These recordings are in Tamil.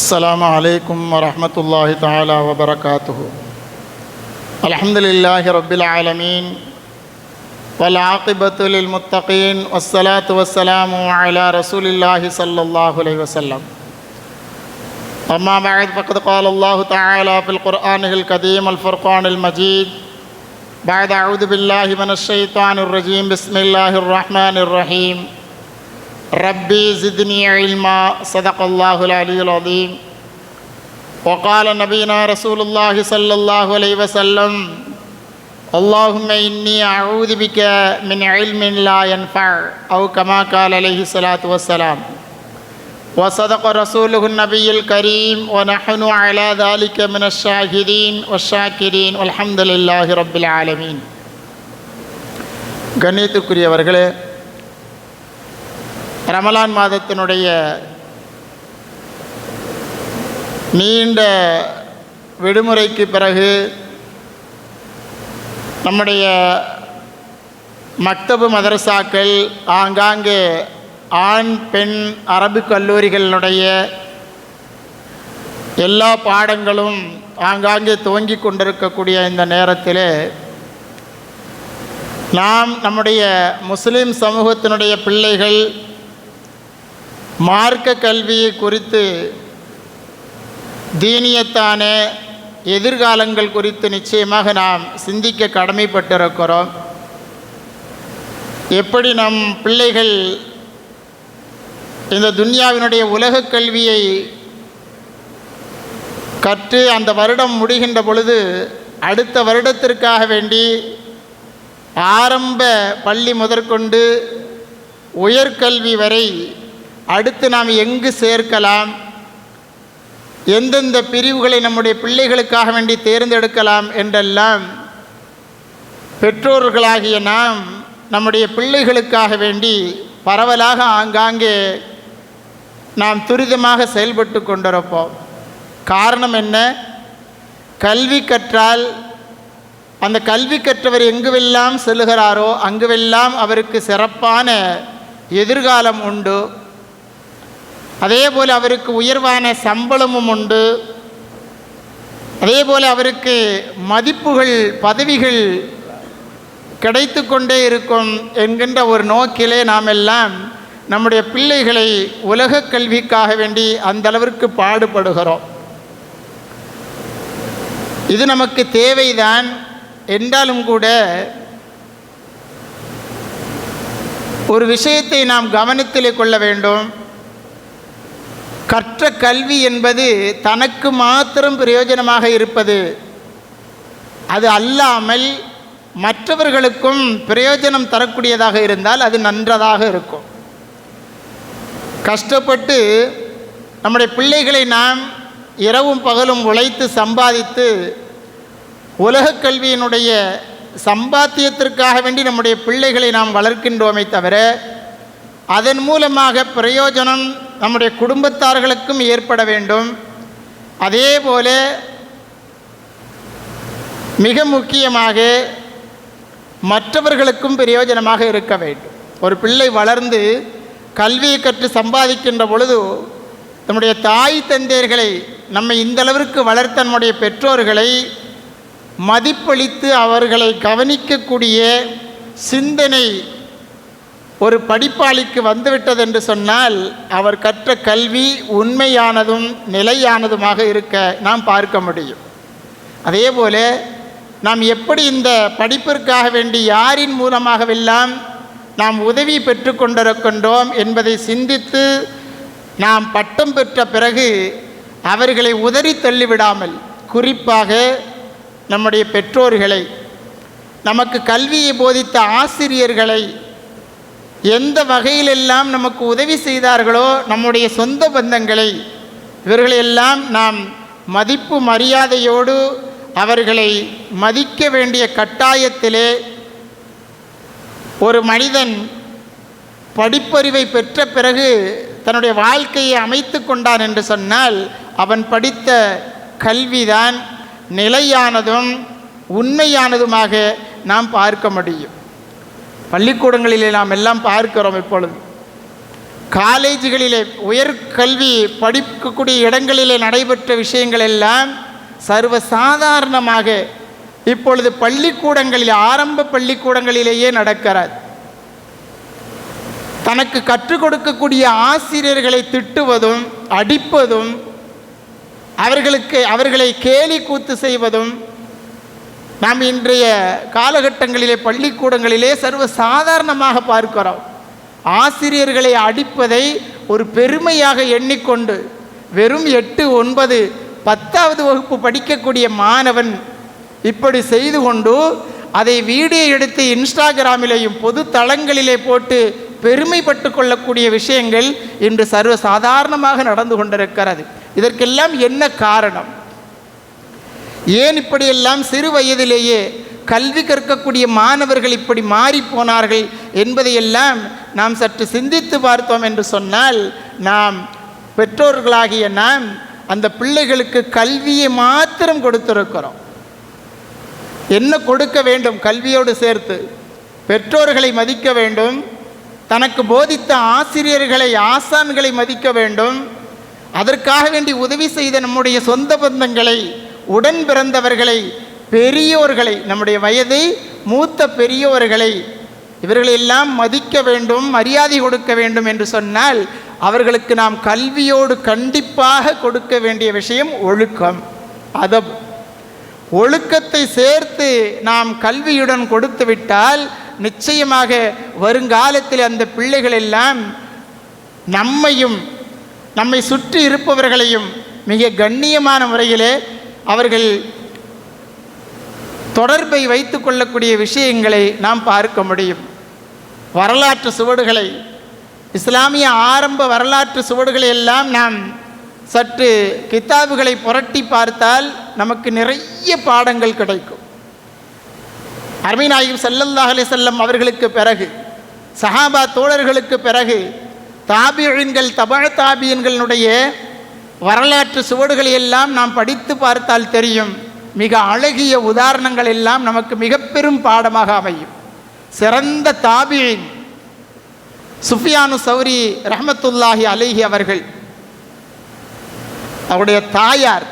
السلام عليكم ورحمة الله تعالى وبركاته. الحمد لله رب العالمين والعاقبة للمتقين والصلاة والسلام على رسول الله صلى الله عليه وسلم. أما بعد فقد قال الله تعالى في القرآن الكريم الفرقان المجيد بعد أعوذ بالله من الشيطان الرجيم بسم الله الرحمن الرحيم ربي زدني علما صدق الله العلي العظيم. وقال نبينا رسول الله صلى الله عليه وسلم اللهم إني أعوذ بك من علم لا ينفع أو كما قال عليه الصلاة والسلام. وصدق رسوله النبي الكريم ونحن على ذلك من الشاهدين والشاكرين والحمد لله رب العالمين. கண்ணியத்துக்குரியவர்களே, ரமலான் மாதத்தினுடைய நீண்ட விடுமுறைக்கு பிறகு நம்முடைய மக்தபு மதரசாக்கள், ஆங்காங்கே ஆண் பெண் அரபு கல்லூரிகளினுடைய எல்லா பாடங்களும் ஆங்காங்கே துவங்கி கொண்டிருக்கக்கூடிய இந்த நேரத்தில் நாம் நம்முடைய முஸ்லீம் சமூகத்தினுடைய பிள்ளைகள் மார்க்க கல்வியை குறித்து, தீனியத்தான எதிர்காலங்கள் குறித்து நிச்சயமாக நாம் சிந்திக்க கடமைப்பட்டிருக்கிறோம். எப்படி நம் பிள்ளைகள் இந்த துன்யாவினுடைய உலக கல்வியை கற்று அந்த வருடம் முடிகின்ற பொழுது அடுத்த வருடத்திற்காக வேண்டி ஆரம்ப பள்ளி முதற்கொண்டு உயர்கல்வி வரை அடுத்து நாம் எங்கு சேர்க்கலாம், எந்தெந்த பிரிவுகளை நம்முடைய பிள்ளைகளுக்காக வேண்டி தேர்ந்தெடுக்கலாம் என்றெல்லாம் பெற்றோர்களாகிய நாம் நம்முடைய பிள்ளைகளுக்காக வேண்டி பரவலாக ஆங்காங்கே நாம் துரிதமாக செயல்பட்டு கொண்டிருப்போம். காரணம் என்ன? கல்வி கற்றால் அந்த கல்வி கற்றவர் எங்குவெல்லாம் செல்லுகிறாரோ அங்குவெல்லாம் அவருக்கு சிறப்பான எதிர்காலம் உண்டு. அதே போல் அவருக்கு உயர்வான சம்பளமும் உண்டு. அதே போல் அவருக்கு மதிப்புகள், பதவிகள் கிடைத்து கொண்டே இருக்கும் என்கின்ற ஒரு நோக்கிலே நாம் எல்லாம் நம்முடைய பிள்ளைகளை உலக கல்விக்காக வேண்டி அந்த அளவிற்கு பாடுபடுகிறோம். இது நமக்கு தேவைதான் என்றாலும் கூட ஒரு விஷயத்தை நாம் கவனத்தில் கொள்ள வேண்டும். கற்ற கல்வி என்பது தனக்கு மாத்திரம் பிரயோஜனமாக இருப்பது அது அல்லாமல் மற்றவர்களுக்கும் பிரயோஜனம் தரக்கூடியதாக இருந்தால் அது நன்றதாக இருக்கும். கஷ்டப்பட்டு நம்முடைய பிள்ளைகளை நாம் இரவும் பகலும் உழைத்து சம்பாதித்து உலக கல்வியினுடைய சம்பாத்தியத்திற்காக வேண்டி நம்முடைய பிள்ளைகளை நாம் வளர்க்கின்றோமே தவிர அதன் மூலமாக பிரயோஜனம் நம்முடைய குடும்பத்தார்களுக்கும் ஏற்பட வேண்டும். அதே போல மிக முக்கியமாக மற்றவர்களுக்கும் பிரயோஜனமாக இருக்க வேண்டும். ஒரு பிள்ளை வளர்ந்து கல்வியை கற்று சம்பாதிக்கின்ற பொழுது நம்முடைய தாய் தந்தையர்களை, நம்மை இந்தளவிற்கு வளர்த்த நம்முடைய பெற்றோர்களை மதிப்பளித்து அவர்களை கவனிக்கக்கூடிய சிந்தனை ஒரு படிப்பாளிக்கு வந்துவிட்டது என்று சொன்னால் அவர் கற்ற கல்வி உண்மையானதும் நிலையானதுமாக இருக்க நாம் பார்க்க முடியும். அதே போல நாம் எப்படி இந்த படிப்பிற்காக வேண்டி யாரின் மூலமாகவெல்லாம் நாம் உதவி பெற்று கொண்டிருக்கின்றோம் என்பதை சிந்தித்து நாம் பட்டம் பெற்ற பிறகு அவர்களை உதறி தள்ளிவிடாமல், குறிப்பாக நம்முடைய பெற்றோர்களை, நமக்கு கல்வியை போதித்த ஆசிரியர்களை, எந்த வகையிலெல்லாம் நமக்கு உதவி செய்தார்களோ நம்முடைய சொந்த பந்தங்களை, இவர்களையெல்லாம் நாம் மதிப்பு மரியாதையோடு அவர்களை மதிக்க வேண்டிய கட்டாயத்திலே ஒரு மனிதன் படிப்பறிவை பெற்ற பிறகு தன்னுடைய வாழ்க்கையை அமைத்து கொண்டான் என்று சொன்னால் அவன் படித்த கல்விதான் நிலையானதும் உண்மையானதுமாக நாம் பார்க்க முடியும். பள்ளிக்கூடங்களிலே நாம் எல்லாம் பார்க்கிறோம். இப்பொழுது காலேஜுகளிலே உயர்கல்வி படிக்கக்கூடிய இடங்களிலே நடைபெற்ற விஷயங்கள் எல்லாம் சர்வசாதாரணமாக இப்பொழுது பள்ளிக்கூடங்களில் ஆரம்ப பள்ளிக்கூடங்களிலேயே நடக்கிறது. தனக்கு கற்றுக் கொடுக்கக்கூடிய ஆசிரியர்களை திட்டுவதும் அடிப்பதும் அவர்களை கேலி கூத்து செய்வதும் நாம் இன்றைய காலகட்டங்களிலே பள்ளிக்கூடங்களிலே சர்வசாதாரணமாக பார்க்கிறோம். ஆசிரியர்களை அடிப்பதை ஒரு பெருமையாக எண்ணிக்கொண்டு வெறும் 8, 9, 10வது வகுப்பு படிக்கக்கூடிய மாணவன் இப்படி செய்து கொண்டு அதை வீடியோ எடுத்து இன்ஸ்டாகிராமிலேயும் பொது தளங்களிலே போட்டு பெருமைப்பட்டு கொள்ளக்கூடிய விஷயங்கள் இன்று சர்வசாதாரணமாக நடந்து கொண்டிருக்கிறது. இதற்கெல்லாம் என்ன காரணம்? ஏன் இப்படியெல்லாம் சிறு வயதிலேயே கல்வி கற்கக்கூடிய மாணவர்கள் இப்படி மாறி போனார்கள் என்பதையெல்லாம் நாம் சற்று சிந்தித்து பார்த்தோம் என்று சொன்னால், நாம் பெற்றோர்களாகிய நாம் அந்த பிள்ளைகளுக்கு கல்வியை மாத்திரம் கொடுத்திருக்கிறோம். என்ன கொடுக்க வேண்டும்? கல்வியோடு சேர்த்து பெற்றோர்களை மதிக்க வேண்டும், தனக்கு போதித்த ஆசிரியர்களை ஆசான்களை மதிக்க வேண்டும், அதற்காக வேண்டி உதவி செய்த நம்முடைய சொந்த பந்தங்களை, உடன் பிறந்தவர்களை, பெரியோர்களை, நம்முடைய வயதை மூத்த பெரியோர்களை, இவர்களெல்லாம் மதிக்க வேண்டும், மரியாதை கொடுக்க வேண்டும் என்று சொன்னால் அவர்களுக்கு நாம் கல்வியோடு கண்டிப்பாக கொடுக்க வேண்டிய விஷயம் ஒழுக்கம், அதப். ஒழுக்கத்தை சேர்த்து நாம் கல்வியுடன் கொடுத்து விட்டால் நிச்சயமாக வருங்காலத்தில் அந்த பிள்ளைகள் எல்லாம் நம்மையும் நம்மை சுற்றி இருப்பவர்களையும் மிக கண்ணியமான முறையிலே அவர்கள் தொடர்பை வைத்து கொள்ளக்கூடிய விஷயங்களை நாம் பார்க்க முடியும். வரலாற்று சுவடுகளை, இஸ்லாமிய ஆரம்ப வரலாற்று சுவடுகளை எல்லாம் நாம் சற்று கிதாபுகளை புரட்டி பார்த்தால் நமக்கு நிறைய பாடங்கள் கிடைக்கும். அருமை நாயகம் ஸல்லல்லாஹு அலைஹி வஸல்லம் அவர்களுக்கு பிறகு, சஹாபா தோழர்களுக்கு பிறகு தாபியீன்கள், தபஅ தாபியீன்களுடைய வரலாற்று சுவடுகளை எல்லாம் நாம் படித்து பார்த்தால் தெரியும். மிக அழகிய உதாரணங்கள் எல்லாம் நமக்கு மிக பெரும் பாடமாக அமையும். சிறந்த தாபியீன் சுஃபியானு சௌரி ரஹ்மத்துல்லாஹி அலைஹி அவர்கள், அவருடைய தாயார்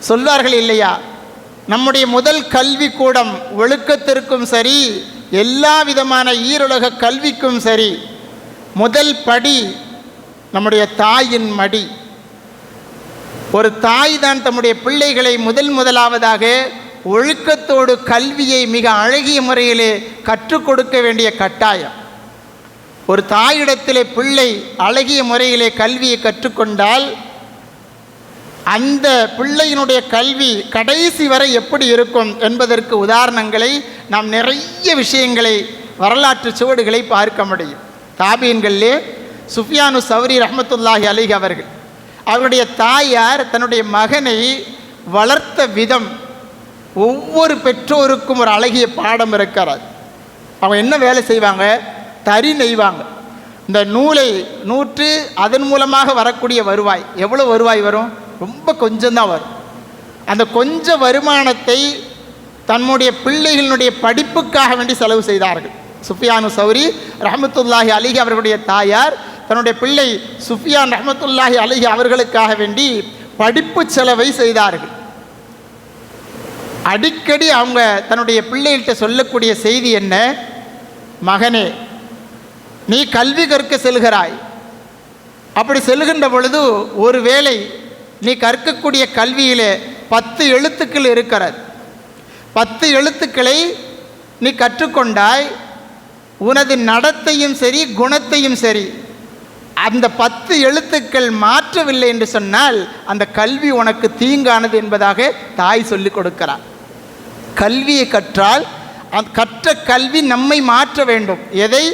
சொல்வார்கள் இல்லையா, நம்முடைய முதல் கல்வி கூடம் ஒழுக்கத்திற்கும் சரி, எல்லா விதமான ஈருலக கல்விக்கும் சரி, முதல் படி நம்முடைய தாயின் மடி. ஒரு தாய் தான் தம்முடைய பிள்ளைகளை முதலாவதாக ஒழுக்கத்தோடு கல்வியை மிக அழகிய முறையிலே கற்றுக் கொடுக்க வேண்டிய கட்டாயம். ஒரு தாயிடத்திலே பிள்ளை அழகிய முறையிலே கல்வியை கற்றுக்கொண்டால் அந்த பிள்ளையினுடைய கல்வி கடைசி வரை எப்படி இருக்கும் என்பதற்கு உதாரணங்களை நாம் நிறைய விஷயங்களை, வரலாற்று சுவடுகளை பார்க்க முடியும். தாபீன்களிலே சுஃபியானு சௌரி ரஹ்மத்துல்லாஹி அலைஹி அவர்கள், அவருடைய தாயார் தன்னுடைய மகனை வளர்த்த விதம் ஒவ்வொரு பெற்றோருக்கும் ஒரு அழகிய பாடம் இருக்கிறது. அவங்க என்ன வேலை செய்வாங்க? தறி நெய்வாங்க. இந்த நூலை நூற்று அதன் மூலமாக வரக்கூடிய வருவாய், எவ்வளோ வருவாய் வரும்? ரொம்ப கொஞ்சம்தான் வரும். அந்த கொஞ்ச வருமானத்தை தன்னுடைய பிள்ளைகளுடைய படிப்புக்காக வேண்டி செலவு செய்தார்கள். சுஃபியானு சௌரி ரஹ்மத்துல்லாஹி அலைஹி அவர்களுடைய தாயார் தன்னுடைய பிள்ளை சுஃபியான் ரஹ்மத்துல்லாஹி அலைஹி அவர்களுக்காக வேண்டி படிப்பு செலவை செய்தார்கள். அடிக்கடி அவங்க தன்னுடைய பிள்ளைகிட்ட சொல்லக்கூடிய செய்தி என்ன? மகனே, நீ கல்வி கற்க செல்கிறாய். அப்படி செல்கின்ற பொழுது ஒருவேளை நீ கற்கக்கூடிய கல்வியிலே 10 எழுத்துக்கள் இருக்கிறது. 10 எழுத்துக்களை நீ கற்றுக்கொண்டாய். உனது நடத்தையும் சரி, குணத்தையும் சரி, அந்த 10 எழுத்துக்கள் மாற்றவில்லை என்று சொன்னால் அந்த கல்வி உனக்கு தீங்கானது என்பதாக தாய் சொல்லிக் கொடுக்கிறார். கல்வியை கற்றால் கற்ற கல்வி நம்மை மாற்ற வேண்டும். எதை?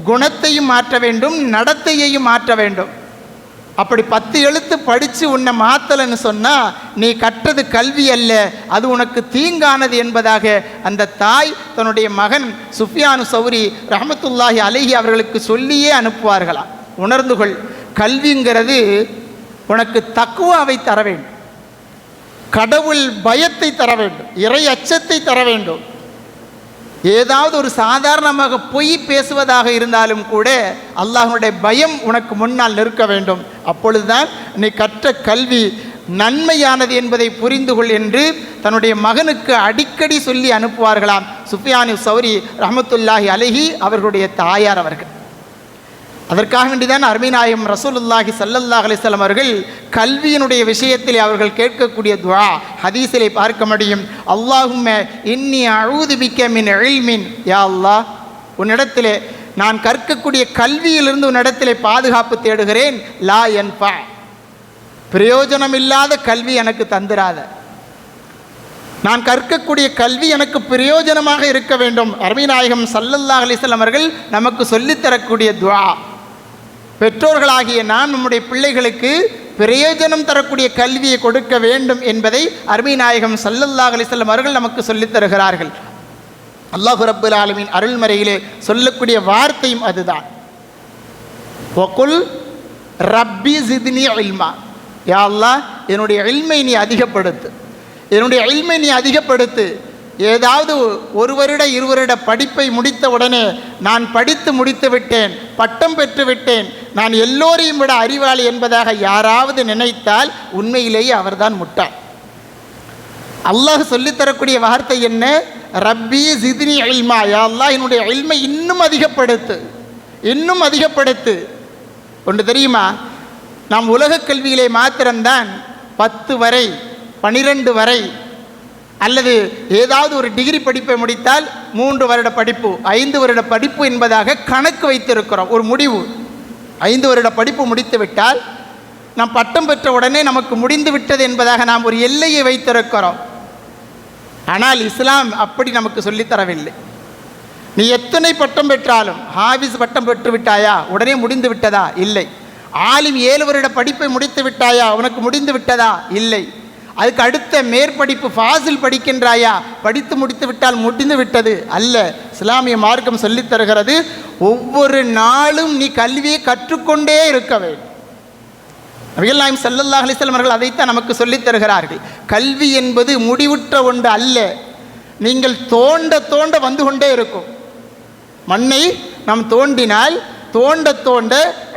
குணத்தையும் மாற்ற வேண்டும், நடத்தையையும் மாற்ற வேண்டும். அப்படி 10 எழுத்து படித்து உன்னை மாத்தலைன்னு சொன்னால் நீ கற்றது கல்வி அல்ல, அது உனக்கு தீங்கானது என்பதாக அந்த தாய் தன்னுடைய மகன் சுஃபியானு சௌரி ரஹமத்துல்லாஹி அலைஹி அவர்களுக்கு சொல்லியே அனுப்புவார்களாம். உணர்ந்து கொள், கல்விங்கிறது உனக்கு தக்குவாவை தர வேண்டும், கடவுள் பயத்தை தர வேண்டும், இறை அச்சத்தை தர வேண்டும். ஏதாவது ஒரு சாதாரணமாக பொய் பேசுவதாக இருந்தாலும் கூட அல்லாஹ்வுடைய பயம் உனக்கு முன்னால் நிற்க வேண்டும். அப்பொழுதுதான் நீ கற்ற கல்வி நன்மையானது என்பதை புரிந்து கொள் என்று தன்னுடைய மகனுக்கு அடிக்கடி சொல்லி அனுப்புவார்களாம் சுஃபியானு சௌரி ரஹமத்துல்லாஹி அலைஹி அவர்களுடைய தாயார் அவர்கள். அதற்காக வேண்டிதான் அருமைநாயகம் ரசூலுல்லாஹி ஸல்லல்லாஹு அலைஹி வஸல்லம் அவர்கள் கல்வியினுடைய விஷயத்தில் அவர்கள் கேட்கக்கூடிய துஆ ஹதீஸிலே பார்க்க முடியும். அல்லாஹும்ம இன்னி அஊது பிக்க மின் இல்மின், யா அல்லாஹ், உன்னிடத்திலே நான் கற்கக்கூடிய கல்வியிலிருந்து உன்னிடத்திலே பாதுகாப்பு தேடுகிறேன். லா யன்ஃபா, பிரயோஜனம் இல்லாத கல்வி எனக்கு தந்திராத, நான் கற்கக்கூடிய கல்வி எனக்கு பிரயோஜனமாக இருக்க வேண்டும். அருமைநாயகம் ஸல்லல்லாஹு அலைஹி வஸல்லம் அவர்கள் நமக்கு சொல்லித்தரக்கூடிய துஆ. பெற்றோர்களாகிய நான் நம்முடைய பிள்ளைகளுக்கு பிரயோஜனம் தரக்கூடிய கல்வியை கொடுக்க வேண்டும் என்பதை அருமைநாயகம் ஸல்லல்லாஹு அலைஹி வஸல்லம் அவர்கள் நமக்கு சொல்லித் தருகிறார்கள். அல்லாஹ் ரப்பல் ஆலமீன் அருள்மறையிலே சொல்லக்கூடிய வார்த்தையும் அதுதான். வகுல் ரப்பி ஜித்னி இல்மா, யா அல்லாஹ், என்னுடைய இல்மை நீ அதிகப்படுத்து, என்னுடைய இல்மை நீ அதிகப்படுத்து. ஏதாவது 1 வருட 2 வருட படிப்பை முடித்த உடனே நான் படித்து முடித்து விட்டேன், பட்டம் பெற்று விட்டேன், நான் எல்லோரையும் விட அறிவாளி என்பதாக யாராவது நினைத்தால் உண்மையிலேயே அவர்தான் முட்டாள். அல்லாஹ் சொல்லித்தரக்கூடிய வார்த்தை என்ன? ரப்பி ஜித்னி இல்மா, யா அல்லாஹ், என்னுடைய இல்மை இன்னும் அதிகப்படுத்து, இன்னும் அதிகப்படுத்து. ஒன்று தெரியுமா, நாம் உலக கல்வியிலே மாத்திரம்தான் 10 வரை 12 வரை அல்லது ஏதாவது ஒரு டிகிரி படிப்பை முடித்தால் 3 வருட படிப்பு 5 வருட படிப்பு என்பதாக கணக்கு வைத்திருக்கிறோம். ஒரு முடிவு, 5 வருட படிப்பு முடித்து விட்டால் நாம் பட்டம் பெற்ற உடனே நமக்கு முடிந்து விட்டது என்பதாக நாம் ஒரு எல்லையை வைத்திருக்கிறோம். ஆனால் இஸ்லாம் அப்படி நமக்கு சொல்லித்தரவில்லை. நீ எத்தனை பட்டம் பெற்றாலும், ஹாஃபிஸ் பட்டம் பெற்று விட்டாயா உடனே முடிந்து விட்டதா? இல்லை. ஆலிம் 7 வருட படிப்பை முடித்து விட்டாயா உனக்கு முடிந்து விட்டதா? இல்லை. அதுக்கு அடுத்த மேற்படிப்பு ஃபாசில் படிக்கின்றாயா, படித்து முடித்து விட்டால் முடிந்து விட்டது அல்ல. இஸ்லாமிய மார்க்கம் சொல்லித் தருகிறது, ஒவ்வொரு நாளும் நீ கல்வியை கற்றுக்கொண்டே இருக்க வேண்டும். நபிகள் நாயகம் ஸல்லல்லாஹு அலைஹி வஸல்லம் அவர்கள் அதைத்தான் நமக்கு சொல்லித் தருகிறார்கள். கல்வி என்பது முடிவுற்ற ஒன்று அல்ல, நீங்கள் தோண்ட தோண்ட வந்து கொண்டே இருக்கும். மண்ணை நாம் தோண்டினால் தோண்ட தோண்ட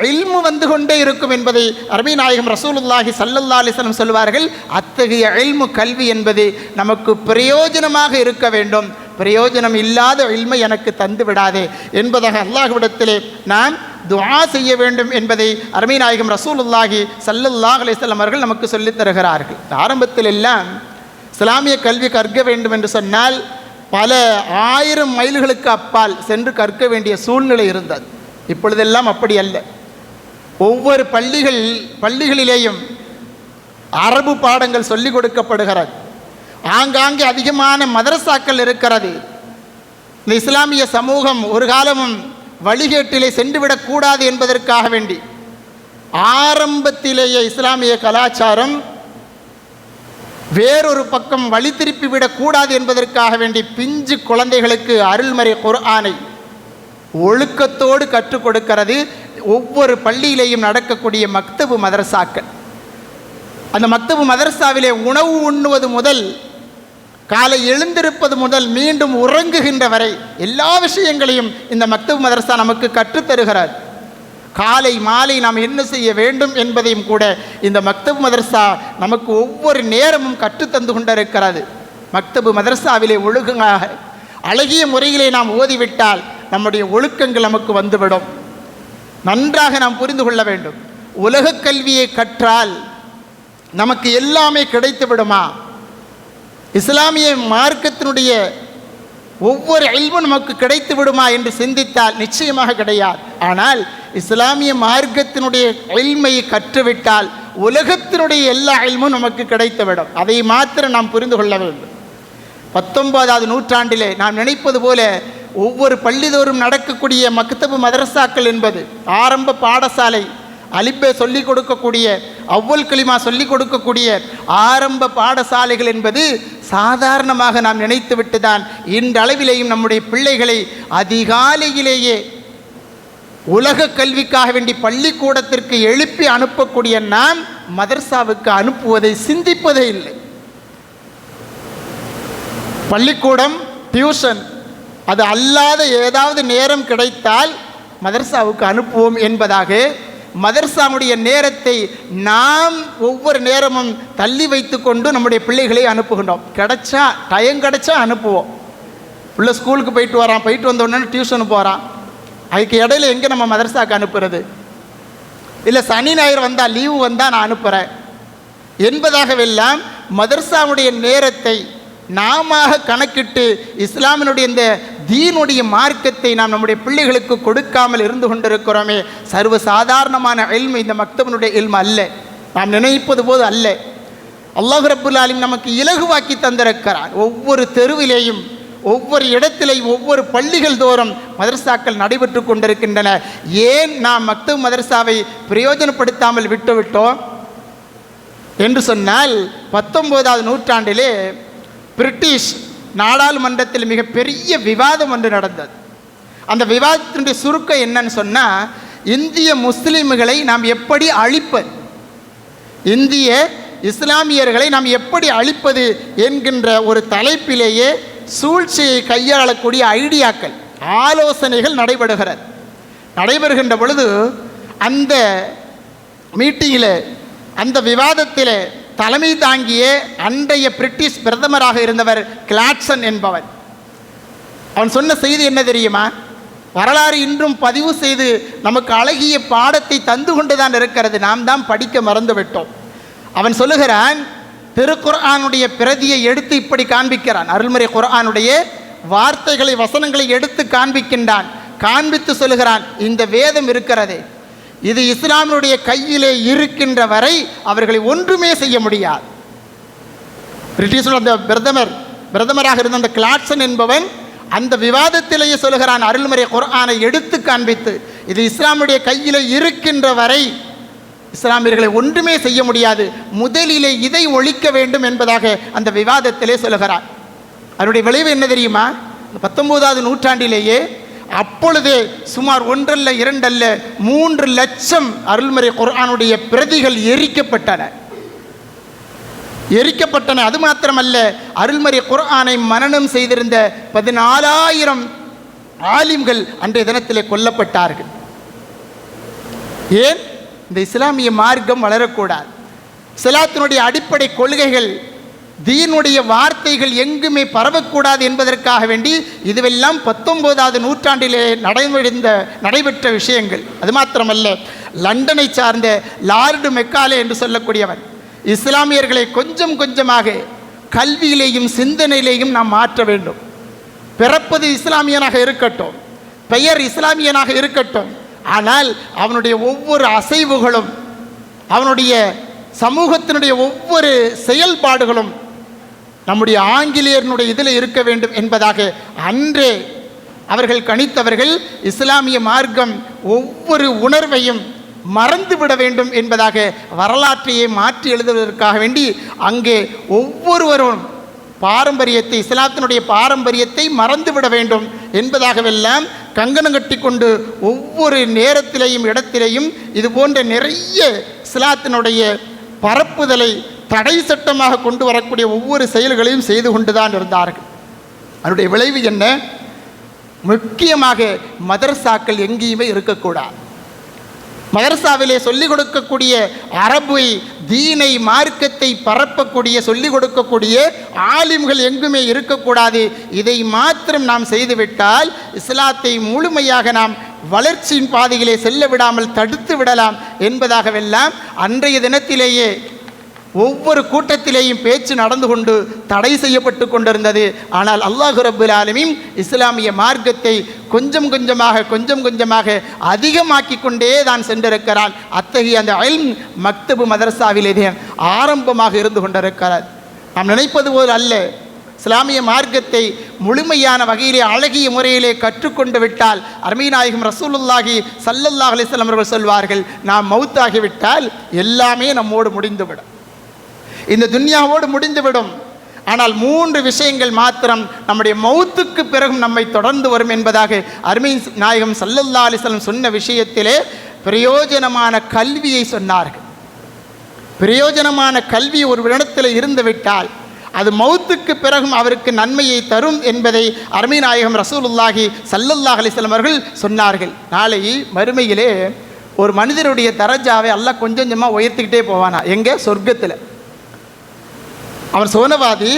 இல்மு வந்து கொண்டே இருக்கும் என்பதை அருமை நாயகம் ரசூலுல்லாஹி ஸல்லல்லாஹு அலைஹி வஸல்லம் சொல்வார்கள். அத்தகைய இல்மு கல்வி என்பது நமக்கு பிரயோஜனமாக இருக்க வேண்டும். பிரயோஜனம் இல்லாத இல்மை எனக்கு தந்து விடாதே என்பதாக அல்லாஹ்விடத்திலே நாம் துஆ செய்ய வேண்டும் என்பதை அருமை நாயகம் ரசூலுல்லாஹி ஸல்லல்லாஹு அலைஹி வஸல்லம் அவர்கள் நமக்கு சொல்லித் தருகிறார்கள். ஆரம்பத்தில் எல்லாம் இஸ்லாமிய கல்வி கற்க வேண்டும் என்று சொன்னால் பல 1000 மைல்களுக்கு அப்பால் சென்று கற்க வேண்டிய சூழ்நிலை இருந்தது. இப்பொழுதெல்லாம் அப்படி அல்ல. ஒவ்வொரு பள்ளிகளிலேயும் அரபு பாடங்கள் சொல்லிக் கொடுக்கப்படுகிறது. ஆங்காங்கே அதிகமான மதரசாக்கள் இருக்கிறது. இந்த இஸ்லாமிய சமூகம் ஒரு காலமும் வழிகேட்டிலே சென்றுவிடக்கூடாது என்பதற்காக வேண்டி ஆரம்பத்திலேயே இஸ்லாமிய கலாச்சாரம் வேறொரு பக்கம் வழி திருப்பி விடக்கூடாது என்பதற்காக வேண்டி பிஞ்சு குழந்தைகளுக்கு அருள்மறை குர்ஆனை ஒழுக்கத்தோடு கற்றுக் கொடுக்கிறது. ஒவ்வொரு பள்ளியிலேயும் நடக்கக்கூடிய மக்தபு மதரசாக்கள், அந்த மக்தபு மதரசாவிலே உணவு உண்ணுவது முதல் காலை எழுந்திருப்பது முதல் மீண்டும் உறங்குகின்ற வரை எல்லா விஷயங்களையும் இந்த மக்தபு மதரசா நமக்கு கற்றுத்தருகிறார். காலை மாலை நாம் என்ன செய்ய வேண்டும் என்பதையும் கூட இந்த மக்தபு மதரசா நமக்கு ஒவ்வொரு நேரமும் கற்றுத்தந்து கொண்டிருக்கிறது. மக்தபு மதரசாவிலே ஒழுங்காக அழகிய முறையிலே நாம் ஓதிவிட்டால் நம்முடைய ஒழுக்கங்கள் நமக்கு வந்துவிடும். நன்றாக நாம் புரிந்து கொள்ள வேண்டும். உலக கல்வியை கற்றால் நமக்கு எல்லாமே கிடைத்து விடுமா? இஸ்லாமிய மார்க்கத்தினுடைய ஒவ்வொரு இல்மும் நமக்கு கிடைத்து விடுமா என்று சிந்தித்தால் நிச்சயமாக கிடையாது. ஆனால் இஸ்லாமிய மார்க்கத்தினுடைய இல்மையை கற்றுவிட்டால் உலகத்தினுடைய எல்லா இல்மும் நமக்கு கிடைத்துவிடும். அதை மாத்திரம் நாம் புரிந்து கொள்ள வேண்டும். 19ஆவது நூற்றாண்டிலே நாம் நினைப்பது போல ஒவ்வொரு பள்ளிதோறும் நடக்கக்கூடிய மக்தபு மதரசாக்கள் என்பது ஆரம்ப பாடசாலை, அலிப்பே சொல்லிக் கொடுக்கக்கூடிய, அவ்வல் கலிமா சொல்லிக் கொடுக்கக்கூடிய ஆரம்ப பாடசாலைகள் என்பது சாதாரணமாக நாம் நினைத்துவிட்டு தான் இன்றளவிலேயும் நம்முடைய பிள்ளைகளை அதிகாலையிலேயே உலக கல்விக்காக வேண்டி பள்ளிக்கூடத்திற்கு எழுப்பி அனுப்பக்கூடிய நாம் மதர்சாவுக்கு அனுப்புவதை சிந்திப்பதே இல்லை. பள்ளிக்கூடம், டியூஷன் அது அல்லாத ஏதாவது நேரம் கிடைத்தால் மதர்சாவுக்கு அனுப்புவோம் என்பதாக மதர்சாவுடைய நேரத்தை நாம் ஒவ்வொரு நேரமும் தள்ளி வைத்து கொண்டு நம்முடைய பிள்ளைகளை அனுப்புகின்றோம். கிடைச்சா டைம் கிடைச்சா அனுப்புவோம். உள்ள ஸ்கூலுக்கு போயிட்டு வரான், போயிட்டு வந்த உடனே டியூஷனுக்கு போகிறான், அதுக்கு இடையில எங்கே நம்ம மதர்சாவுக்கு அனுப்புறது? இல்லை சனி ஞாயிறு வந்தால், லீவு வந்தால் நான் அனுப்புகிறேன் என்பதாகவெல்லாம் மதர்சாவுடைய நேரத்தை நாம கணக்கிட்டு இஸ்லாமினுடைய இந்த தீனுடைய மார்க்கத்தை நாம் நம்முடைய பிள்ளைகளுக்கு கொடுக்காமல் இருந்து கொண்டிருக்கிறோமே. சர்வசாதாரணமான இல்மு இந்த மக்தபினுடைய இல்மு அல்ல, நாம் நினைப்பது போது அல்ல. அல்லாஹ் ரப்புல் ஆலமீன் நமக்கு இலகுவாக்கி தந்திருக்கிறார். ஒவ்வொரு தெருவிலேயும், ஒவ்வொரு இடத்திலேயும், ஒவ்வொரு பள்ளிகள் தோறும் மதரசாக்கள் நடைபெற்று கொண்டிருக்கின்றன. ஏன் நாம் மக்தப் மதரசாவை பிரயோஜனப்படுத்தாமல் விட்டுவிட்டோம் என்று சொன்னால், 19ஆவது நூற்றாண்டிலே பிரிட்டிஷ் நாடாளுமன்றத்தில் மிகப்பெரிய விவாதம் ஒன்று நடந்தது. அந்த விவாதத்தினுடைய சுருக்கம் என்னன்னு சொன்னால், இந்திய முஸ்லிம்களை நாம் எப்படி அழிப்பது, இந்திய இஸ்லாமியர்களை நாம் எப்படி அழிப்பது என்கின்ற ஒரு தலைப்பிலேயே சூழ்ச்சியை கையாளக்கூடிய ஐடியாக்கள், ஆலோசனைகள் நடைபெறுகின்ற பொழுது அந்த மீட்டிங்கில், அந்த விவாதத்தில் தலைமை தாங்கிய அன்றைய பிரிட்டிஷ் பிரதமராக இருந்தவர் கிளாட்சன் என்பவர். அவன் சொன்ன செய்தி என்ன தெரியுமா? வரலாறு இன்றும் பதிவு செய்து நமக்கு அழகிய பாடத்தை தந்து கொண்டுதான் இருக்கிறது, நாம் தான் படிக்க மறந்துவிட்டோம். அவன் சொல்லுகிறான், திருக்குர்ஆனுடைய பிரதியை எடுத்து இப்படி காண்பிக்கிறான். அருள்முறை குர்ஆனுடைய வார்த்தைகளை, வசனங்களை எடுத்து காண்பிக்கின்றான். காண்பித்து சொல்லுகிறான், இந்த வேதம் இருக்கிறதே, இது இஸ்லாமினுடைய கையிலே இருக்கின்ற வரை அவர்களை ஒன்றுமே செய்ய முடியாது. பிரிட்டிஷ் அந்த பிரதமராக இருந்த அந்த கிளாட்சன் என்பவன் அந்த விவாதத்திலேயே சொல்லுகிறான், அருள்முறை குர்ஆனை எடுத்து காண்பித்து, இது இஸ்லாமுடைய கையில் இருக்கின்ற வரை இஸ்லாமியர்களை ஒன்றுமே செய்ய முடியாது, முதலிலே இதை ஒழிக்க வேண்டும் என்பதாக அந்த விவாதத்திலே சொல்லுகிறார். அதனுடைய விளைவு என்ன தெரியுமா? 19ஆவது நூற்றாண்டிலேயே அப்பொழுதே சுமார் 1 அல்ல 2 அல்ல 3 லட்சம் அருள்முறை குர்ஆனுடைய பிரதிகள் எரிக்கப்பட்டன. அது மாத்திரமல்ல, அருள்முறை குர்ஆனை மனனம் செய்திருந்த 14,000 ஆலிம்கள் அன்றைய தினத்திலே கொல்லப்பட்டார்கள். ஏன்? இந்த இஸ்லாமிய மார்க்கம் வளரக்கூடாது, இஸ்லாத்தினுடைய அடிப்படை கொள்கைகள், தீனுடைய வார்த்தைகள் எங்குமே பரவக்கூடாது என்பதற்காக வேண்டி இதுவெல்லாம் 19ஆவது நூற்றாண்டிலே நடைபெற்ற விஷயங்கள். அது மாத்திரமல்ல, லண்டனை சார்ந்த லார்டு மெக்காலே என்று சொல்லக்கூடியவன் இஸ்லாமியர்களை கொஞ்சம் கொஞ்சமாக கல்வியிலேயும் சிந்தனையிலேயும் நாம் மாற்ற வேண்டும். பிறப்பது இஸ்லாமியனாக இருக்கட்டும், பெயர் இஸ்லாமியனாக இருக்கட்டும், ஆனால் அவனுடைய ஒவ்வொரு அசைவுகளும், அவனுடைய சமூகத்தினுடைய ஒவ்வொரு செயல்பாடுகளும் நம்முடைய ஆங்கிலேயர்களுடைய இதில் இருக்க வேண்டும் என்பதாக அன்றே அவர்கள் கணித்தவர்கள். இஸ்லாமிய மார்க்கம் ஒவ்வொரு உணர்வையும் மறந்துவிட வேண்டும் என்பதாக வரலாற்றையே மாற்றி எழுதுவதற்காக வேண்டி அங்கே ஒவ்வொருவரும் பாரம்பரியத்தை, இஸ்லாத்தினுடைய பாரம்பரியத்தை மறந்துவிட வேண்டும் என்பதாகவெல்லாம் கங்கணம் கட்டி கொண்டு ஒவ்வொரு நேரத்திலேயும் இடத்திலேயும் இது போன்ற நிறைய இஸ்லாத்தினுடைய பரப்புதலை தடை சட்டமாக கொண்டு வரக்கூடிய ஒவ்வொரு செயல்களையும் செய்து கொண்டுதான் இருந்தார்கள். அதனுடைய விளைவு என்ன? முக்கியமாக மதரசாக்கள் எங்கேயுமே இருக்கக்கூடாது. மதரசாவிலே சொல்லிக் கொடுக்கக்கூடிய அரபை, தீனை, மார்க்கத்தை பரப்பக்கூடிய, சொல்லிக் கொடுக்கக்கூடிய ஆலிம்கள் எங்குமே இருக்கக்கூடாது. இதை மாத்திரம் நாம் செய்துவிட்டால் இஸ்லாத்தை முழுமையாக நாம் வளர்ச்சியின் பாதையிலே செல்ல விடாமல் தடுத்து விடலாம் என்பதாகவெல்லாம் அன்றைய தினத்திலேயே ஒவ்வொரு கூட்டத்திலேயும் பேச்சு நடந்து கொண்டு தடை செய்யப்பட்டு கொண்டிருந்தது. ஆனால் அல்லாஹ் ரப்புல் ஆலமீன் இஸ்லாமிய மார்க்கத்தை கொஞ்சம் கொஞ்சமாக அதிகமாக்கி கொண்டே தான் சென்றிருக்கிறான். அத்தகைய அந்த இல்ம் மக்தபு மதரசாவிலே ஆரம்பமாக இருந்து கொண்டிருக்கிறார். நாம் நினைப்பது போல் அல்ல. இஸ்லாமிய மார்க்கத்தை முழுமையான வகையிலே அழகிய முறையிலே கற்றுக்கொண்டு விட்டால் அருமைநாயகம் ரசூலுல்லாஹி ஸல்லல்லாஹு அலைஹி வஸல்லம் அவர்கள் சொல்வார்கள், நாம் மௌத்தாகிவிட்டால் எல்லாமே நம்மோடு முடிந்துவிடும், இந்த துன்யாவோடு முடிந்துவிடும். ஆனால் 3 விஷயங்கள் மாத்திரம் நம்முடைய மௌத்துக்கு பிறகும் நம்மை தொடர்ந்து வரும் என்பதாக அருமை நாயகம் ஸல்லல்லாஹு அலைஹி வஸல்லம் சொன்ன விஷயத்திலே பிரயோஜனமான கல்வியை சொன்னார்கள். பிரயோஜனமான கல்வி ஒரு இடத்தில் இருந்து விட்டால் அது மௌத்துக்கு பிறகும் அவருக்கு நன்மையை தரும் என்பதை அருமை நாயகம் ரசூலுல்லாஹி ஸல்லல்லாஹு அலைஹி வஸல்லம் அவர்கள் சொன்னார்கள். நாளை மறுமையிலே ஒரு மனிதருடைய தரஜாவை அல்லாஹ் கொஞ்சம் கொஞ்சமாக உயர்த்திக்கிட்டே போவானா. எங்கே? சொர்க்கத்தில். அவன் சோனவாதி,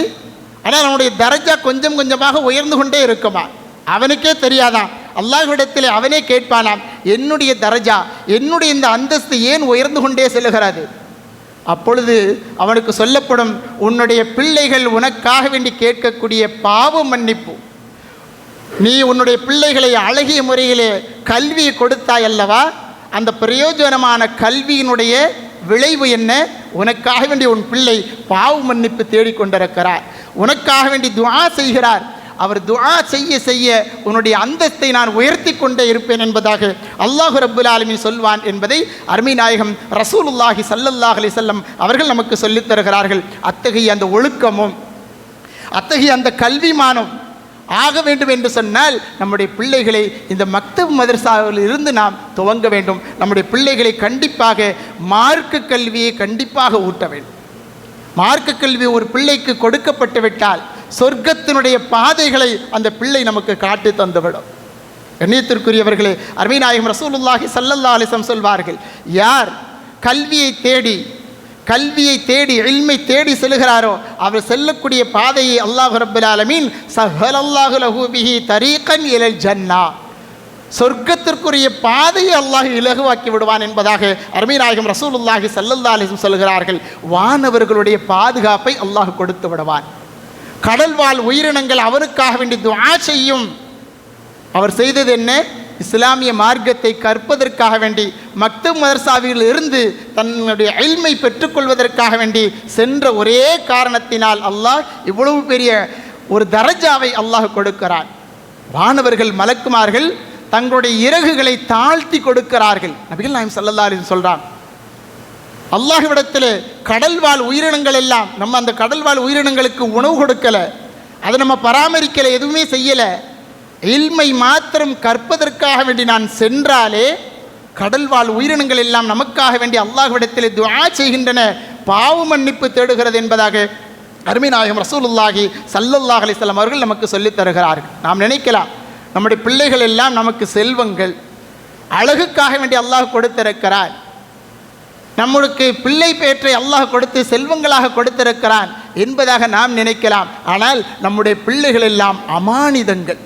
ஆனால் அவனுடைய தரஜா கொஞ்சம் கொஞ்சமாக உயர்ந்து கொண்டே இருக்குமா. அவனுக்கே தெரியாதான். அல்லாஹ்விடத்தில் அவனே கேட்பானாம், என்னுடைய தரஜா, என்னுடைய இந்த அந்தஸ்து ஏன் உயர்ந்து கொண்டே செல்கிறது? அப்பொழுது அவனுக்கு சொல்லப்படும், உன்னுடைய பிள்ளைகள் உனக்காக வேண்டி கேட்கக்கூடிய பாவ மன்னிப்பு, நீ உன்னுடைய பிள்ளைகளை அழகிய முறையிலே கல்வி கொடுத்தாய் அல்லவா, அந்த பிரயோஜனமான கல்வியினுடைய விளைவு என்ன? உனக்காக வேண்டி உன் பிள்ளை பாவ மன்னிப்பு தேடிக்கொண்டிருக்கிறார், உனக்காக வேண்டி துஆ செய்கிறார். அவர் துஆ செய்ய செய்ய உன்னுடைய அந்தஸ்தை நான் உயர்த்தி கொண்டே இருப்பேன் என்பதாக அல்லாஹ் ரப்புல் ஆலமீன் சொல்வான் என்பதை அருமை நாயகம் ரசூலுல்லாஹி ஸல்லல்லாஹு அலைஹி வஸல்லம் அவர்கள் நமக்கு சொல்லித் தருகிறார்கள். அத்தகைய அந்த ஒழுக்கமும் அத்தகைய அந்த கல்விமானம் ஆக வேண்டும் என்று சொன்னால் நம்முடைய பிள்ளைகளை இந்த மக்தப் மதரசாவில் இருந்து நாம் துவங்க வேண்டும். நம்முடைய பிள்ளைகளை கண்டிப்பாக மார்க்க கல்வியை கண்டிப்பாக ஊட்ட வேண்டும். மார்க்க கல்வி ஒரு பிள்ளைக்கு கொடுக்கப்பட்டு விட்டால் சொர்க்கத்தினுடைய பாதைகளை அந்த பிள்ளை நமக்கு காட்டி தந்துவிடும். கண்ணியத்திற்குரியவர்களே, அருமை நாயகம் ரசூலுல்லாஹி ஸல்லல்லாஹு அலைஹி வஸல்லம் சொல்வார்கள், யார் கல்வியை தேடி இல்மை தேடி செல்கிறாரோ அவர் செல்லக்கூடிய பாதையை அல்லாஹ் ரப்பல் ஆலமீன் ஸஹலல்லாஹு லஹு பிஹி தரீகன் இலல் ஜன்னா, சொர்க்கத்திற்குரிய பாதையை அல்லாஹ் இலகுவாக்கி விடுவான் என்பதாக அருமை நாயகம் ரசூலுல்லாஹி ஸல்லல்லாஹு அலைஹி வஸல்லம் சொல்கிறார்கள். வானவர்களுடைய பாதுகாப்பை அல்லாஹ் கொடுத்து விடுவான். கடல்வாழ் உயிரினங்கள் அவருக்காக வேண்டி துஆ செய்யும். அவர் செய்தது என்ன? இஸ்லாமிய மார்க்கத்தை கற்பதற்காக வேண்டி மக்தப் மதரசாவில் இருந்து தன்னுடைய இல்மை பெற்றுக்கொள்வதற்காக வேண்டி சென்ற ஒரே காரணத்தினால் அல்லாஹ் இவ்வளவு பெரிய ஒரு தரஜாவை அல்லாஹ் கொடுக்கிறான். வானவர்கள் மலக்குமார்கள் தங்களுடைய இறகுகளை தாழ்த்தி கொடுக்கிறார்கள். நபிகள் நாயகம் ஸல்லல்லாஹு அலைஹி வஸல்லம் சொல்றான், அல்லாஹ்விடத்தில் கடல்வாழ் உயிரினங்கள் எல்லாம், நம்ம அந்த கடல்வாழ் உயிரினங்களுக்கு உணவு கொடுக்கலை, அதை நம்ம பராமரிக்கலை, எதுவுமே செய்யலை, இல்மை மாத்திரம் கற்பதற்காக வேண்டி நான் சென்றாலே கடல்வாழ் உயிரினங்கள் எல்லாம் நமக்காக வேண்டி அல்லாஹ்விடத்தில் துஆ செய்கின்றன, பாவ மன்னிப்பு தேடுகிறது என்பதாக அருமை நாயகம் ரசூலுல்லாஹி ஸல்லல்லாஹு அலைஹி வஸல்லம் அவர்கள் நமக்கு சொல்லித் தருகிறார்கள். நாம் நினைக்கலாம் நம்முடைய பிள்ளைகள் எல்லாம் நமக்கு செல்வங்கள், அழகுக்காக வேண்டி அல்லாஹ் கொடுத்திருக்கிறார், நம்மளுக்கு பிள்ளை பேற்றை அல்லாஹ் கொடுத்து செல்வங்களாக கொடுத்திருக்கிறான் என்பதாக நாம் நினைக்கலாம். ஆனால் நம்முடைய பிள்ளைகள் எல்லாம் அமானிதங்கள்,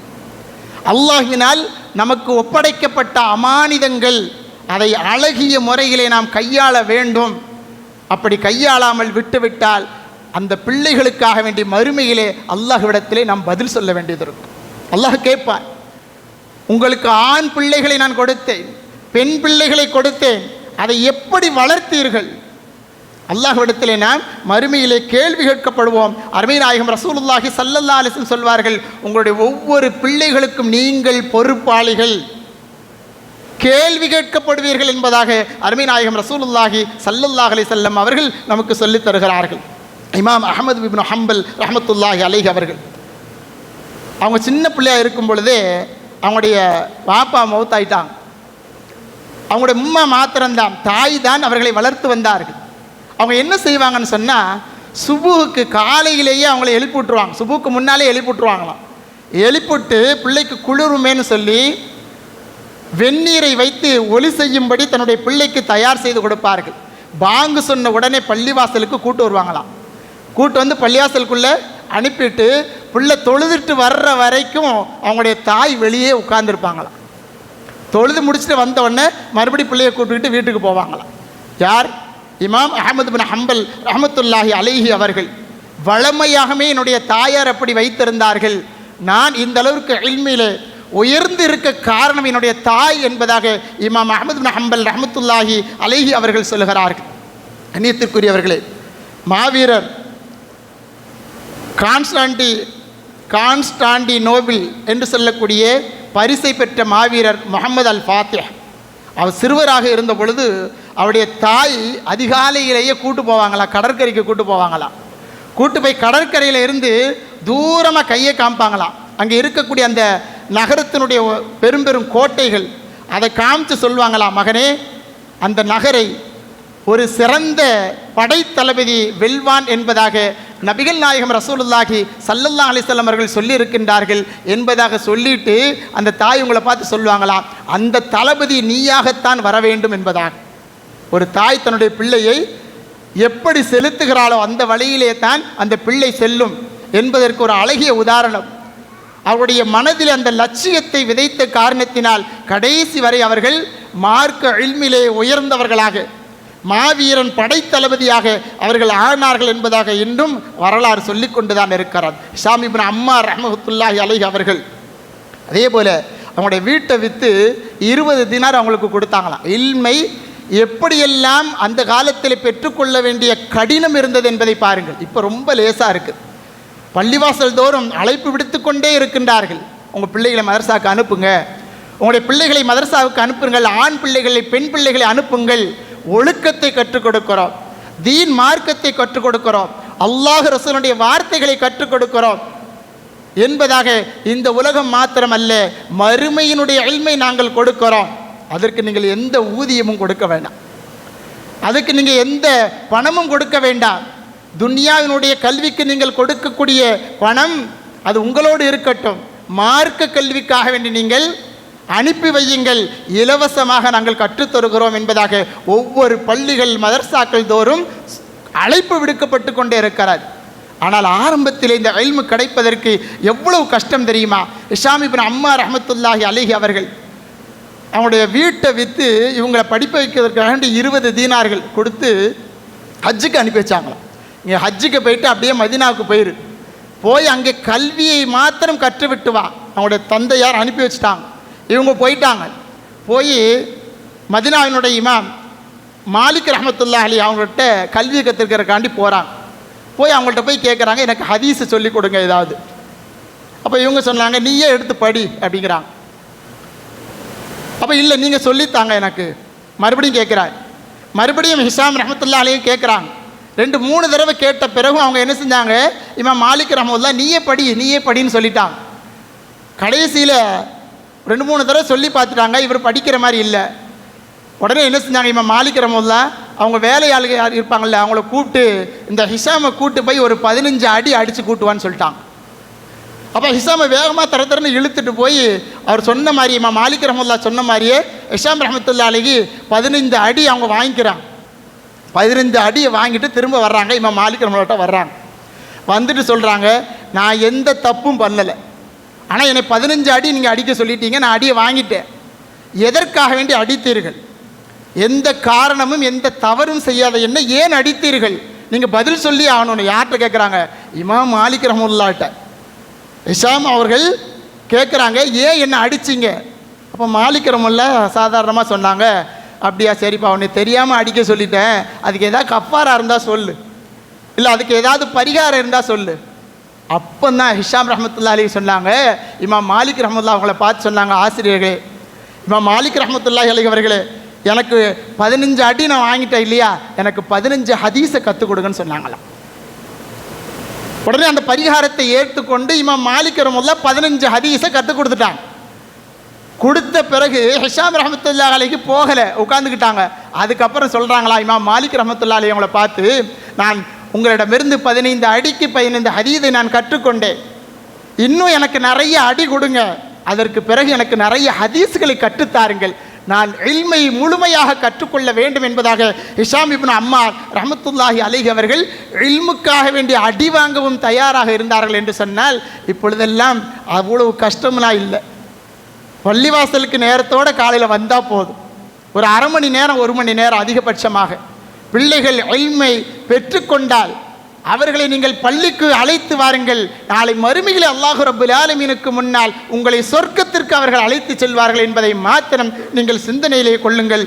அல்லாஹ்வினால் நமக்கு ஒப்படைக்கப்பட்ட அமானிதங்கள். அதை அழகிய முறையிலே நாம் கையாள வேண்டும். அப்படி கையாளாமல் விட்டுவிட்டால் அந்த பிள்ளைகளுக்காக வேண்டி மறுமையிலே அல்லாஹ்விடத்திலே நாம் பதில் சொல்ல வேண்டியது இருக்கும். அல்லாஹ் கேட்பார், உங்களுக்கு ஆண் பிள்ளைகளை நான் கொடுத்தேன், பெண் பிள்ளைகளை கொடுத்தேன், அதை எப்படி வளர்த்தீர்கள்? அல்லாஹ்விடத்திலே நாம் மறுமையிலே கேள்வி கேட்கப்படுவோம். அருமை நாயகம் ரசூலுல்லாஹி ஸல்லல்லாஹு அலைஹி வஸல்லம் சொல்வார்கள், உங்களுடைய ஒவ்வொரு பிள்ளைகளுக்கும் நீங்கள் பொறுப்பாளிகள், கேள்வி கேட்கப்படுவீர்கள் என்பதாக அருமை நாயகம் ரசூலுல்லாஹி ஸல்லல்லாஹு அலைஹி வஸல்லம் அவர்கள் நமக்கு சொல்லித் தருகிறார்கள். இமாம் அஹ்மது இப்னு ஹம்பல் ரஹ்மத்துல்லாஹி அலைஹி அவர்கள் அவங்க சின்ன பிள்ளையாக இருக்கும் பொழுதே அவங்களுடைய பாப்பா மௌத்தாயிட்டாங்க. அவங்களுடைய உம்மா மாத்திரம்தான், தாய் தான் அவர்களை வளர்த்து வந்தார்கள். அவங்க என்ன செய்வாங்கன்னு சொன்னால், சுபுவுக்கு காலையிலேயே அவங்கள எழுப்பி விட்ருவாங்க, சுபுவுக்கு முன்னாலே எழுப்பி விட்ருவாங்களாம். எழுப்பிவிட்டு பிள்ளைக்கு குளிருமேன்னு சொல்லி வெந்நீரை வைத்து ஒலி செய்யும்படி தன்னுடைய பிள்ளைக்கு தயார் செய்து கொடுப்பார்கள். பாங்கு சொன்ன உடனே பள்ளிவாசலுக்கு கூட்டு வருவாங்களாம். கூட்டு வந்து பள்ளிவாசலுக்குள்ளே அனுப்பிட்டு பிள்ளை தொழுதுட்டு வர்ற வரைக்கும் அவங்களுடைய தாய் வெளியே உட்கார்ந்துருப்பாங்களாம். தொழுது முடிச்சுட்டு வந்த உடனே மறுபடி பிள்ளையை கூப்பிட்டுக்கிட்டு வீட்டுக்கு போவாங்களாம். யார்? இமாம் அஹ்மது பின் ஹம்பல் ரஹ்மத்துல்லாஹி அலைஹி அவர்கள். வளமையாகவே என்னுடைய தாயார் அப்படி வைத்திருந்தார்கள். நான் இந்த அளவுக்கு இல்மிலே உயர்ந்து இருக்க காரணம் என்னுடைய தாய் என்பதாக இமாம் அஹ்மது பின் ஹம்பல் ரஹ்மத்துல்லாஹி அலைஹி அவர்கள் சொல்லுகிறார்கள். கண்ணியத்திற்குரியவர்களே, மாவீரர் கான்ஸ்டாண்டினோபிள் என்று சொல்லக்கூடிய பரிசை பெற்ற மாவீரர் முஹம்மது அல் ஃபாத்திஹ் அவர் சிறுவராக இருந்த பொழுது அவருடைய தாய் அதிகாலையிலேயே கூட்டு போவாங்களாம், கடற்கரைக்கு கூட்டு போவாங்களாம். கூட்டு போய் கடற்கரையில் இருந்து தூரமாக கையை காமிப்பாங்களாம். அங்கே இருக்கக்கூடிய அந்த நகரத்தினுடைய பெரும் பெரும் கோட்டைகள் அதை காமிச்சு சொல்லுவாங்களாம், மகனே அந்த நகரை ஒரு சிறந்த படைத்தளபதி வெல்வான் என்பதாக நபிகள் நாயகம் ரசூலுல்லாஹி ஸல்லல்லாஹு அலைஹி வஸல்லம் அவர்கள் சொல்லியிருக்கின்றார்கள் என்பதாக சொல்லிட்டு அந்த தாய் உங்களை பார்த்து சொல்லுவாங்களாம், அந்த தளபதி நீயாகத்தான் வர வேண்டும் என்பதாக. ஒரு தாய் தன்னுடைய பிள்ளையை எப்படி செலுத்துகிறாளோ அந்த வழியிலே தான் அந்த பிள்ளை செல்லும் என்பதற்கு ஒரு அழகிய உதாரணம். அவருடைய மனதில் அந்த லட்சியத்தை விதைத்த காரணத்தினால் கடைசி வரை அவர்கள் மார்க்க இல்மிலே உயர்ந்தவர்களாக மாவீரன் படைத்தளபதியாக அவர்கள் ஆனார்கள் என்பதாக இன்றும் வரலாறு சொல்லி கொண்டுதான் இருக்கிறார். ஹிஷாம் இப்னு அம்மார் ரஹ்மத்துல்லாஹி அலைஹி அவர்கள் அதே போல் அவங்களுடைய வீட்டை விற்று 20 தினார் அவங்களுக்கு கொடுத்தாங்களாம். இல்மை எப்படியெல்லாம் அந்த காலத்தில் பெற்றுக்கொள்ள வேண்டிய கடினம் இருந்தது என்பதை பாருங்கள். இப்போ ரொம்ப லேசாக இருக்குது. பள்ளிவாசல் தோறும் அழைப்பு விடுத்து கொண்டே இருக்கின்றார்கள், உங்கள் பிள்ளைகளை மதரசாவுக்கு அனுப்புங்க, உங்களுடைய பிள்ளைகளை மதரசாவுக்கு அனுப்புங்கள், ஆண் பிள்ளைகளை பெண் பிள்ளைகளை அனுப்புங்கள், ஒழுக்கத்தை கற்றுக் கொடுக்கிறோம், தீன் மார்க்கத்தை கற்றுக் கொடுக்கிறோம், அல்லாஹ் ரசூலுடைய வார்த்தைகளை கற்றுக் கொடுக்கிறோம் என்பதாக இந்த உலகம் மாத்திரமல்ல மறுமையினுடைய இல்மை நாங்கள் கொடுக்கிறோம். அதற்கு நீங்கள் எந்த ஊதியமும் கொடுக்க வேண்டாம், அதுக்கு நீங்கள் எந்த பணமும் கொடுக்க வேண்டாம். துன்யாவினுடைய கல்விக்கு நீங்கள் கொடுக்கக்கூடிய பணம் அது உங்களோடு இருக்கட்டும், மார்க்க கல்விக்காக வேண்டி நீங்கள் அனுப்பி வையுங்கள், இலவசமாக நாங்கள் கற்றுத்தருகிறோம் என்பதாக ஒவ்வொரு பள்ளிகள் மதர்சாக்கள் தோறும் அழைப்பு விடுக்கப்பட்டு கொண்டே இருக்கிறார். ஆனால் ஆரம்பத்தில் இந்த இல்மு கிடைப்பதற்கு எவ்வளவு கஷ்டம் தெரியுமா? ஹிஷாம் இப்னு அம்மார் ரஹ்மத்துல்லாஹி அலைஹி அவர்கள் அவங்களுடைய வீட்டை விற்று இவங்களை படிப்ப வைக்கிறதுக்காக 20 தீனார்கள் கொடுத்து ஹஜ்ஜுக்கு அனுப்பி வச்சாங்களாம். இங்கே ஹஜ்ஜுக்கு போயிட்டு அப்படியே மதீனாவுக்கு போய் அங்கே கல்வியை மாத்திரம் கற்றுவிட்டு வா. அவங்களுடைய தந்தையார் அனுப்பி வச்சுட்டாங்க. இவங்க போயிட்டாங்க. போய் மதீனாவினுடைய இமாம் மாலிக் ரஹ்மத்துல்லாஹி அலைஹி அவங்கள்ட்ட கல்வியை கற்றுக்கிறக்காண்டி போகிறாங்க. போய் அவங்கள்ட்ட போய் கேட்குறாங்க, எனக்கு ஹதீஸை சொல்லிக் கொடுங்க ஏதாவது. அப்போ இவங்க சொன்னாங்க, நீயே எடுத்து படி அப்படிங்கிறாங்க. அப்போ இல்லை நீங்கள் சொல்லித்தாங்க எனக்கு. மறுபடியும் கேட்குறாங்க. மறுபடியும் ஹிஷாம் ரஹ்மத்துல்லாஹி அலைஹி கேட்குறாங்க. 2-3 தடவை கேட்ட பிறகும் அவங்க என்ன செஞ்சாங்க, இமாம் மாலிக் ரஹ்மத்துல்லாஹி நீயே படின்னு சொல்லிட்டாங்க. கடைசியில் 2-3 தடவை சொல்லி பார்த்துட்டாங்க, இவர் படிக்கிற மாதிரி இல்லை. உடனே என்ன செஞ்சாங்க, இமாம் மாலிக் ரஹ்மத்துல்லாஹி அவங்க வேலையாளர்கள் இருப்பாங்கள்ல அவங்கள கூப்பிட்டு இந்த ஹிஷாமை கூப்பிட்டு போய் ஒரு 15 அடி அடித்து கூட்டுவான்னு சொல்லிட்டாங்க. அப்போ ஹிஷாமை வேகமாக தரன்னு இழுத்துட்டு போய் அவர் சொன்ன மாதிரி இமாம் மாலிக் ரஹ்மத்துல்லாஹி சொன்ன மாதிரியே ஹிஷாம் ரஹ்மத்துல்லாஹி அலைஹி 15 அடி அவங்க வாங்கிக்கிறாங்க. 15 அடியை வாங்கிட்டு திரும்ப வர்றாங்க. இமாம் மாலிக் ரஹ்மத்துல்லாஹி வர்றாங்க. வந்துட்டு சொல்கிறாங்க, நான் எந்த தப்பும் பண்ணலை, ஆனால் என்னை 15 அடி நீங்கள் அடிக்க சொல்லிட்டீங்க, நான் அடியை வாங்கிட்டேன். எதற்காக வேண்டி அடித்தீர்கள்? எந்த காரணமும் எந்த தவறும் செய்யாத என்ன ஏன் அடித்தீர்கள்? நீங்கள் பதில் சொல்லி ஆகணும்னு யார்கிட்ட கேட்குறாங்க? இமாம் மாலிக் ரஹ்மத்துல்லாஹிட்ட ஹிஷாம் அவர்கள் கேட்குறாங்க, ஏன் என்ன அடிச்சிங்க? அப்போ மாலிக் ரஹ்மத்துல்லாஹி சாதாரணமாக சொன்னாங்க, அப்படியா, சரிப்பா, உன்னை தெரியாமல் அடிக்க சொல்லிட்டேன், அதுக்கு ஏதாவது கஃபாரா இருந்தால் சொல்லு, இல்லை அதுக்கு ஏதாவது பரிகாரம் இருந்தால் சொல்லு. அப்போ தான் ஹிஷாம் ரஹ்மத்துல்லாஹி அலைஹி சொன்னாங்க, இமாம் மாலிக் ரஹ்மத்துல்லாஹி அவங்கள பார்த்து சொன்னாங்க, ஆசிரியர்களே, இமாம் மாலிக் ரஹ்மத்துல்லாஹி அலைஹி அவர்களே, எனக்கு 15 அடி நான் வாங்கிட்டேன் இல்லையா, எனக்கு 15 ஹதீஸை கற்றுக் கொடுங்கன்னு சொன்னாங்களாம். உடனே அந்த பரிகாரத்தை ஏற்றுக்கொண்டு இமாம் மாலிக் ரஹ்மத்துல்லாஹி 15 ஹதீஸை கற்றுக் கொடுத்துட்டாங்க. கொடுத்த பிறகு ஹிஷாம் ரஹ்மத்துல்லாஹி அலைஹி போகலை, உட்காந்துக்கிட்டாங்க. அதுக்கப்புறம் சொல்கிறாங்களா, இமாம் மாலிக் ரஹ்மத்துல்லாஹி அலைஹி அவங்கள பார்த்து, நான் உங்களிடமிருந்து 15 அடிக்கு 15 ஹதீஸை நான் கற்றுக்கொண்டேன், இன்னும் எனக்கு நிறைய அடி கொடுங்க, அதற்கு பிறகு எனக்கு நிறைய ஹதீஸ்களை கற்றுத்தாருங்கள், நான் இல்மை முழுமையாக கற்றுக்கொள்ள வேண்டும் என்பதாக ஹிஷாம் இப்னு அம்மார் ரஹ்மத்துல்லாஹி அலைஹி அவர்கள் இல்முக்காக வேண்டிய அடி வாங்கவும் தயாராக இருந்தார்கள் என்று சொன்னால், இப்பொழுதெல்லாம் அவ்வளவு கஷ்டம்லாம் இல்லை. பள்ளிவாசலுக்கு நேரத்தோடு காலையில் வந்தால் போதும், ஒரு அரை மணி நேரம் 1 மணி நேரம் அதிகபட்சமாக பிள்ளைகள் இல்மை பெற்றுக்கொண்டால் அவர்களை நீங்கள் பள்ளிக்கு அழைத்து வாருங்கள். நாளை மறுமையில் அல்லாஹ் ரப்புல் ஆலமீனுக்கு முன்னால் உங்களை சொர்க்கத்திற்கு அவர்கள் அழைத்து செல்வார்கள் என்பதை மாத்திரம் நீங்கள் சிந்தனையிலே கொள்ளுங்கள்.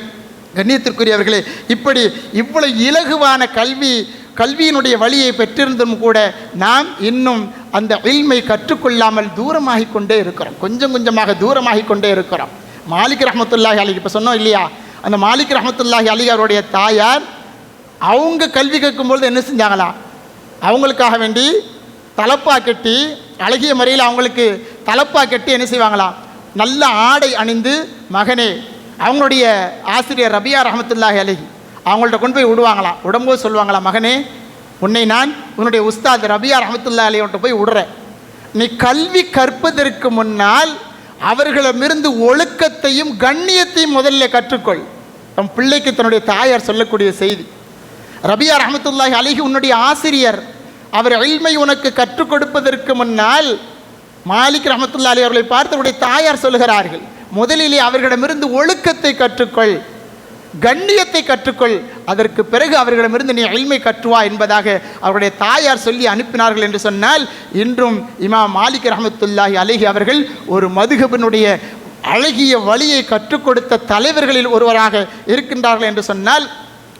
கண்ணியத்திற்குரியவர்களே, இப்படி இவ்வளவு இலகுவான கல்வி கல்வியினுடைய வழியை பெற்றிருந்தும் கூட நாம் இன்னும் அந்த இல்மை கற்றுக்கொள்ளாமல் தூரமாகி கொண்டே இருக்கிறோம், கொஞ்சம் கொஞ்சமாக தூரமாகி கொண்டே இருக்கிறோம். மாலிக் ரஹ்மத்துல்லாஹி அலைஹி இப்போ சொன்னோம் இல்லையா, அந்த மாலிக் ரஹ்மத்துல்லாஹி அலைஹி அவருடைய தாயார் அவங்க கல்வி கேட்கும்பொழுது என்ன செஞ்சாங்களா, அவங்களுக்காக வேண்டி தலப்பா கட்டி அழகிய முறையில் அவங்களுக்கு தலப்பா கட்டி என்ன செய்வாங்களாம், நல்ல ஆடை அணிந்து மகனே, அவங்களுடைய ஆசிரியர் ரபியா ரஹ்மத்துல்லாஹி அலைஹி அவங்கள்ட்ட கொண்டு போய் விடுவாங்களாம். விடும்போது சொல்லுவாங்களாம், மகனே உன்னை நான் உன்னுடைய உஸ்தாத் ரபியா ரஹ்மத்துல்லாஹி அலைஹிட்ட போய் விடுறேன், நீ கல்வி கற்பதற்கு முன்னால் அவர்களிடமிருந்து ஒழுக்கத்தையும் கண்ணியத்தையும் முதல்ல கற்றுக்கொள். நம் பிள்ளைக்கு தன்னுடைய தாயார் சொல்லக்கூடிய செய்தி. ரபியா ரஹ்மத்துல்லாஹி அலைஹி உன்னுடைய ஆசிரியர், அவர் இல்மை உனக்கு கற்றுக் கொடுப்பதற்கு முன்னால் மாலிக் ரஹ்மத்துல்லாஹி அலைஹி அவர்களை பார்த்து அவருடைய தாயார் சொல்லுகிறார்கள், முதலிலே அவர்களிடமிருந்து ஒழுக்கத்தை கற்றுக்கொள், கண்ணியத்தை கற்றுக்கொள், அதற்கு பிறகு அவர்களிடமிருந்து நீ இல்மை கற்றுவா என்பதாக அவருடைய தாயார் சொல்லி அனுப்பினார்கள் என்று சொன்னால், இன்றும் இமாம் மாலிக் ரஹ்மத்துல்லாஹி அலைஹி அவர்கள் ஒரு மதுஹபினுடைய அழகிய வழியை கற்றுக் கொடுத்த தலைவர்களில் ஒருவராக இருக்கின்றார்கள் என்று சொன்னால்,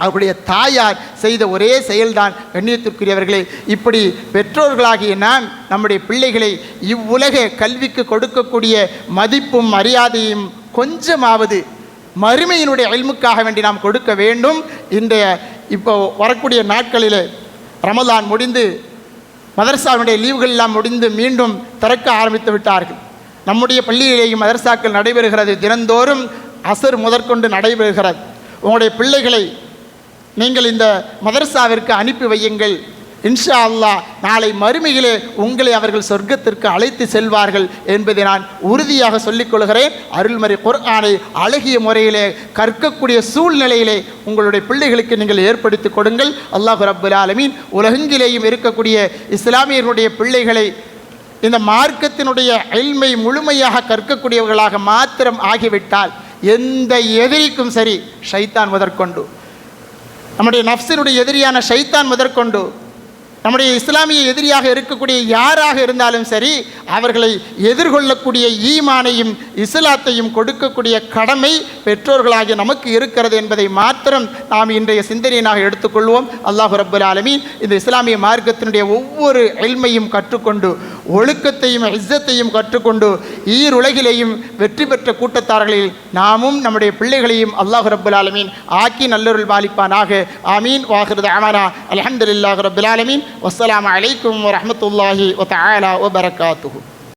அவருடைய தாயார் செய்த ஒரே செயல்தான். கண்ணியத்திற்குரியவர்களே, இப்படி பெற்றோர்களாகிய நாம் நம்முடைய பிள்ளைகளை இவ்வுலக கல்விக்கு கொடுக்கக்கூடிய மதிப்பும் மரியாதையும் கொஞ்சமாவது மறுமையினுடைய இல்முக்காக வேண்டி நாம் கொடுக்க வேண்டும். இன்றைய இப்போ வரக்கூடிய நாட்களில் ரமலான் முடிந்து மதரசாவினுடைய லீவுகள் எல்லாம் முடிந்து மீண்டும் திறக்க ஆரம்பித்து விட்டார்கள். நம்முடைய பள்ளியிலேயும் மதரசாக்கள் நடைபெறுகிறது, தினந்தோறும் அசர் முதற்கொண்டு நடைபெறுகிறது. உங்களுடைய பிள்ளைகளை நீங்கள் இந்த மதரசாவிற்கு அனுப்பி வையுங்கள். இன்ஷா அல்லாஹ் நாளை மறுமையிலே உங்களை அவர்கள் சொர்க்கத்திற்கு அழைத்து செல்வார்கள் என்பதை நான் உறுதியாக சொல்லிக்கொள்கிறேன். அருள்மறை குர்ஆனை அழகிய முறையிலே கற்கக்கூடிய சூழ்நிலையிலே உங்களுடைய பிள்ளைகளுக்கு நீங்கள் ஏற்படுத்தி கொடுங்கள். அல்லாஹ் ரப்பல் ஆலமீன் உலகெங்கிலேயும் இருக்கக்கூடிய இஸ்லாமியர்களுடைய பிள்ளைகளை இந்த மார்க்கத்தினுடைய இல்மை முழுமையாக கற்கக்கூடியவர்களாக மாத்திரம் ஆகிவிட்டால் எந்த எதிரிக்கும் சரி, ஷைத்தான் முதற்கொண்டு, நம்முடைய நஃப்ஸினுடைய எதிரியான ஷைத்தான் முதற்கொண்டு, நம்முடைய இஸ்லாமிய எதிரியாக இருக்கக்கூடிய யாராக இருந்தாலும் சரி, அவர்களை எதிர்கொள்ளக்கூடிய ஈமானையும் இஸ்லாத்தையும் கொடுக்கக்கூடிய கடமை பெற்றோர்களாகிய நமக்கு இருக்கிறது என்பதை மாத்திரம் நாம் இன்றைய சிந்தனையாக எடுத்துக்கொள்வோம். அல்லாஹ் ரப்பல் ஆலமீன் இந்த இஸ்லாமிய மார்க்கத்தினுடைய ஒவ்வொரு இல்மையும் கற்றுக்கொண்டு ஒழுக்கத்தையும் இஸ்ஸத்தையும் கற்றுக்கொண்டு ஈருலகிலேயும் வெற்றி பெற்ற கூட்டத்தார்களில் நாமும் நம்முடைய பிள்ளைகளையும் அல்லாஹ் ரப்பல் ஆலமீன் ஆக்கி நல்லருள் பாலிப்பானாக. ஆமீன். வாஹிரு தஅவானா அல்ஹம்துலில்லாஹி ரப்பில் ஆலமீன். வஸ்ஸலாமு அலைக்கும் வரஹ்மத்துல்லாஹி வ தஆலா வ பரகாத்துஹு.